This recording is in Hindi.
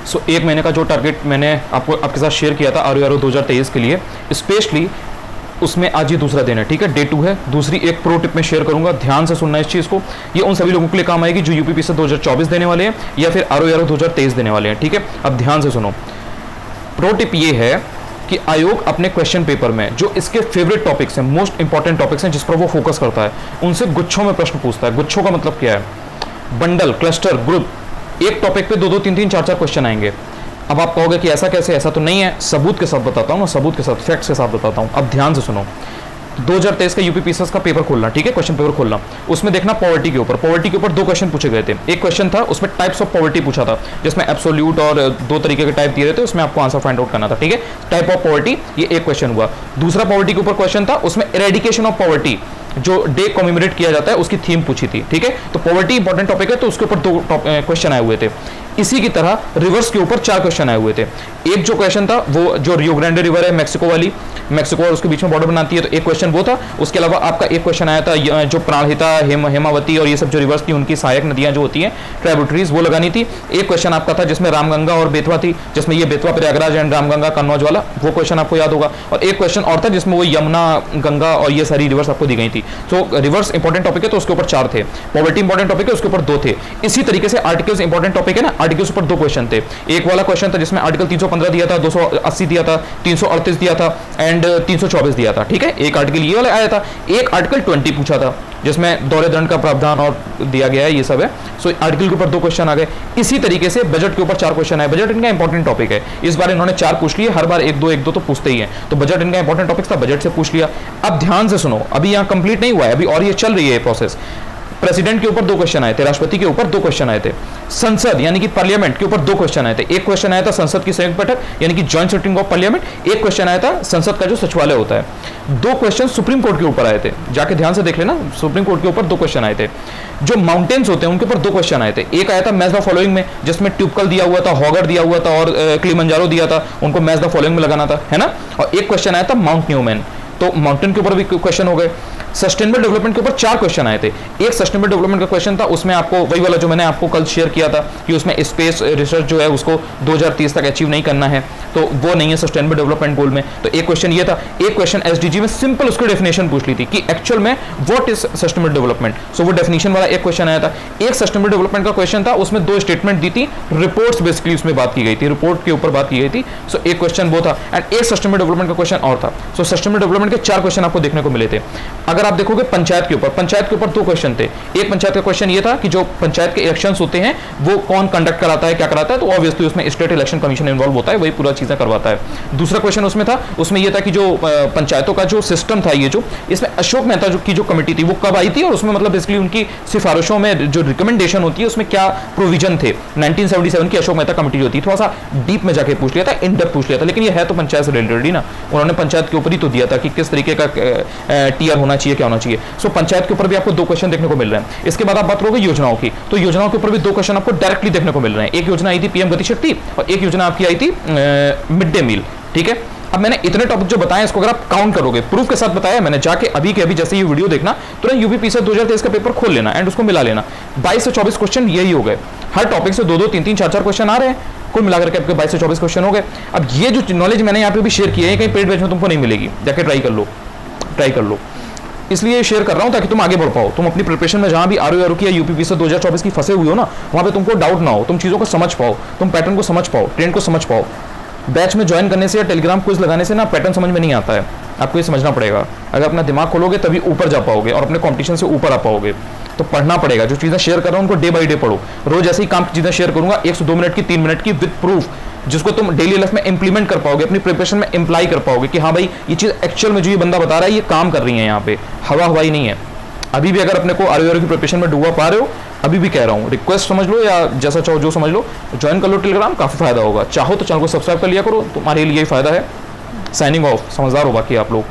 सो 1 महीने का जो टारगेट मैंने आपके साथ शेयर किया था RORO 2023 के लिए, स्पेशली उसमें आज ये दूसरा दिन है, ठीक है, डे 2 है। दूसरी एक प्रो टिप में शेयर करूंगा, ध्यान से सुनना इस चीज़ को। ये उन सभी लोगों के लिए काम आएगी जो यूपीपीएससी 2024 देने वाले हैं या फिर RORO 2023 देने वाले हैं, ठीक है। अब ध्यान से सुनो, प्रो टिप ये है कि आयोग अपने क्वेश्चन पेपर में जो इसके फेवरेट टॉपिक्स हैं, मोस्ट इंपॉर्टेंट टॉपिक्स हैं जिस पर वो फोकस करता है, उनसे गुच्छों में प्रश्न पूछता है। गुच्छों का मतलब क्या है? बंडल, क्लस्टर, ग्रुप, एक टॉपिक पे 2-2, 3-3, 4-4 क्वेश्चन आएंगे। अब आप कहोगे कि ऐसा कैसे? ऐसा तो नहीं है, सबूत के साथ बताता हूँ ना, सबूत के साथ, फैक्ट्स के साथ बताता हूँ। अब ध्यान से सुनो, 2023 का यूपीपीएससी का पेपर खोलना, ठीक है, क्वेश्चन पेपर खोलना, उसमें देखना पॉवर्टी के ऊपर 2 क्वेश्चन पूछे गए थे। एक क्वेश्चन था उसमें टाइप्स ऑफ पॉवर्टी पूछा था, जिसमें एब्सोल्यूट और 2 तरीके के टाइप दिए थे, उसमें आपको आंसर फाइंड आउट करना था, ठीक है। टाइप ऑफ पॉवर्टी, ये एक क्वेश्चन हुआ। दूसरा पॉवर्टी के ऊपर क्वेश्चन था, उसमें इरेडिकेशन ऑफ पॉवर्टी, जो डे कॉमेमोरेट किया जाता है, उसकी थीम पूछी थी, ठीक है। तो पॉवर्टी इंपॉर्टेंट टॉपिक है, तो उसके ऊपर 2 क्वेश्चन आए हुए थे। इसी की तरह रिवर्स के ऊपर 4 क्वेश्चन आए हुए थे। एक जो क्वेश्चन था वो जो रियो ग्रांडे रिवर है मेक्सिको वाली, मेक्सिको और उसके बीच में बॉर्डर बनाती है, तो एक क्वेश्चन वो था। उसके अलावा आपका एक क्वेश्चन आया था जो प्राणहिता, हेमावती और ये सब जो रिवर्स थी उनकी सहायक नदियां जो होती हैं, ट्राइब्यूटरीज, वो लगानी थी। एक क्वेश्चन आपका था जिसमें रामगंगा और बेतवा थी, जिसमें ये बेतवा प्रयागराज एंड रामगंगा कन्नौज वाला, वो क्वेश्चन आपको याद होगा। और एक क्वेश्चन और था जिसमें वो यमुना, गंगा और ये सारी रिवर्स आपको दी गई थी। तो रिवर्स इंपॉर्टेंट टॉपिक है तो उसके ऊपर 4 थे। पॉवर्टी इंपॉर्टेंट टॉपिक है, उसके ऊपर 2 थे। इसी तरीके से आर्टिकल्स इंपॉर्टेंट टॉपिक है ना, आर्टिकल्स ऊपर 2 क्वेश्चन थे। एक वाला क्वेश्चन था जिसमें आर्टिकल 315 दिया था, 280 दिया था, 338 दिया था एंड 324 दिया था, ठीक है। एक आर्टिकल ये वाला आया था। एक आर्टिकल 20 पूछा था जिसमें दौरे दंड का प्रावधान और दिया गया है, ये सब है। सो आर्टिकल के ऊपर 2 क्वेश्चन आ गए। इसी तरीके से बजट के ऊपर 4 क्वेश्चन आए। बजट इनका इंपॉर्टेंट टॉपिक है, इस बार इन्होंने 4 पूछ लिए, हर बार 1-2 तो पूछते ही हैं। तो बजट इनका इंपॉर्टेंट टॉपिक था, बजट से पूछ लिया। अब ध्यान से सुनो, अभी यहाँ कंप्लीट नहीं हुआ है, अभी और ये चल रही है प्रोसेस। प्रेसिडेंट के ऊपर 2 क्वेश्चन आए थे, राष्ट्रपति के ऊपर 2 क्वेश्चन आए थे, संसद यानी कि पार्लियामेंट के ऊपर 2 क्वेश्चन आए थे। एक क्वेश्चन आया था संसद की संयुक्त बैठक यानी कि जॉइंट सिटिंग ऑफ पार्लियामेंट, एक क्वेश्चन आया था संसद का जो सचिवालय होता है। 2 क्वेश्चन सुप्रीम कोर्ट के ऊपर आए थे, जाके ध्यान से देख लेना, सुप्रीम कोर्ट के ऊपर 2 क्वेश्चन आए थे। जो माउंटेन्स होते हैं उनके ऊपर 2 क्वेश्चन आए थे। एक आया था मैच द फॉलोइंग में, जिसमें ट्यूबकल दिया हुआ था, हॉगर दिया हुआ था और किलिमंजारो दिया था, उनको मैच द फॉलोइंग में लगाना था, है ना। और एक क्वेश्चन आया था माउंट न्यूमैन, तो माउंटेन के ऊपर भी क्वेश्चन हो गए। सस्टेनेबल डेवलपमेंट के ऊपर 4 क्वेश्चन आए थे। एक सस्टेनेबल डेवलपमेंट का क्वेश्चन था, उसमें आपको वही वाला जो मैंने आपको कल शेयर किया था कि उसमें स्पेस रिसर्च जो है उसको 2030 तक अचीव नहीं करना है, तो वो नहीं है सस्टेनेबल डेवलपमेंट गोल में। तो एक क्वेश्चन ये था। एक क्वेश्चन एसडीजी में सिंपल उसकी डेफिनेशन पूछ ली थी कि एक्चुअल में व्हाट इज सस्टेनेबल डेवलपमेंट, सो वो डेफिनेशन वाला एक क्वेश्चन आया था। एक सस्टेनेबल डेवलपमेंट का क्वेश्चन था, उसमें 2 स्टेटमेंट दी थी, रिपोर्ट्स बेसिकली उसमें बात की गई थी, रिपोर्ट के ऊपर बात की गई थी। सो एक क्वेश्चन वो था एंड एक सस्टेनेबल डेवलपमेंट का क्वेश्चन और था। सो सस्टेनेबल डेवलपमेंट के 4 क्वेश्चन आपको देखने को मिले थे। अगर आप देखोगे पंचायत के ऊपर 2 क्वेश्चन थे। एक पंचायत का क्वेश्चन ये था कि जो पंचायत के इलेक्शंस होते हैं वो कौन कंडक्ट कराता है, क्या कराता है, तो ऑब्वियसली उसमें स्टेट इलेक्शन कमीशन इन्वॉल्व होता है, वही पूरा चीजें करवाता है। दूसरा क्वेश्चन उसमें था, उसमें ये था कि जो पंचायतों का जो सिस्टम था, ये जो इसमें अशोक मेहता की जो कमेटी थी वो कब आई थी और उसमें मतलब बेसिकली उनकी सिफारिशों में जो रिकमेंडेशन होती है उसमें क्या प्रोविजन थे। 1977 की अशोक मेहता कमेटी जो थी, थोड़ा सा डीप में जाके पूछ लिया था, इन डेप्थ पूछ लिया था, लेकिन ये है तो पंचायत से रिलेटेड ही ना, उन्होंने पंचायत के ऊपर ही तो दिया था कि किस तरीके का टीआर होना चाहिए, क्या होना चाहिए। सो पंचायत के ऊपर भी आपको 2 क्वेश्चन देखने को मिल रहे हैं। इसके बाद आप बात करोगे योजनाओं की, तो योजनाओं के ऊपर भी 2 क्वेश्चन आपको डायरेक्टली देखने को मिल रहे हैं। एक योजना आई थी पीएम गति शक्ति और एक योजना आपकी आई थी मिड डे मील, ठीक है। अब मैंने इतने टॉपिक जो बताए इसको अगर आप काउंट करोगे, प्रूफ के साथ बताया मैंने, जाके अभी के अभी जैसे ये वीडियो देखना, तुरंत यूपीपीएससी 2023 का पेपर खोल लेना एंड उसको मिला लेना। 22 से 24 क्वेश्चन यही हो गए, हर टॉपिक से 2-2, 3-3, 4-4 क्वेश्चन आ रहे हैं, कुल मिलाकर के आपके 22 से 24 क्वेश्चन हो गए। अब ये जो नॉलेज मैंने यहाँ पे भी शेयर किया है कहीं पेड बैच में तुमको नहीं मिलेगी, जाके ट्राई कर लो। इसलिए शेयर कर रहा हूं ताकि तुम आगे बढ़ पाओ, तुम अपनी प्रिपरेशन में जहां भी RORO की या यूपीपीएससी 2024 की फंसे हुए हो ना, वहां पे तुमको डाउट ना हो, तुम चीज़ों को समझ पाओ, तुम पैटर्न को समझ पाओ, ट्रेंड को समझ पाओ। बैच में ज्वाइन करने से या टेलीग्राम क्विज लगाने से ना पैटर्न समझ में नहीं आता है, आपको ये समझना पड़ेगा। अगर अपना दिमाग खोलोगे तभी ऊपर जा पाओगे और अपने कॉम्पिटिशन से ऊपर आ पाओगे। तो पढ़ना पड़ेगा, जो चीज़ें शेयर कर रहा हूँ उनको डे बाई डे पढ़ो। रोज ऐसे ही काम की चीज़ें शेयर करूंगा, 1 से 2 मिनट की, 3 मिनट की, विद प्रूफ, जिसको तुम डेली लाइफ में इंप्लीमेंट कर पाओगे, अपनी प्रिपरेशन में इंप्लाई कर पाओगे कि हाँ भाई ये चीज़ एक्चुअल में जो ये बंदा बता रहा है ये काम कर रही है, यहाँ पे हवाई नहीं है। अभी भी अगर अपने को RORO की प्रिपरेशन में डूबा पा रहे हो, अभी भी कह रहा हूँ, रिक्वेस्ट समझ लो या जैसा चाहो जो समझ लो, ज्वाइन कर लो टेलीग्राम, काफ़ी फायदा होगा। चाहो तो चैनल को सब्सक्राइब कर लिया करो, तुम्हारे लिए ही फायदा है। साइनिंग ऑफ, समझदार हो बाकी आप लोग।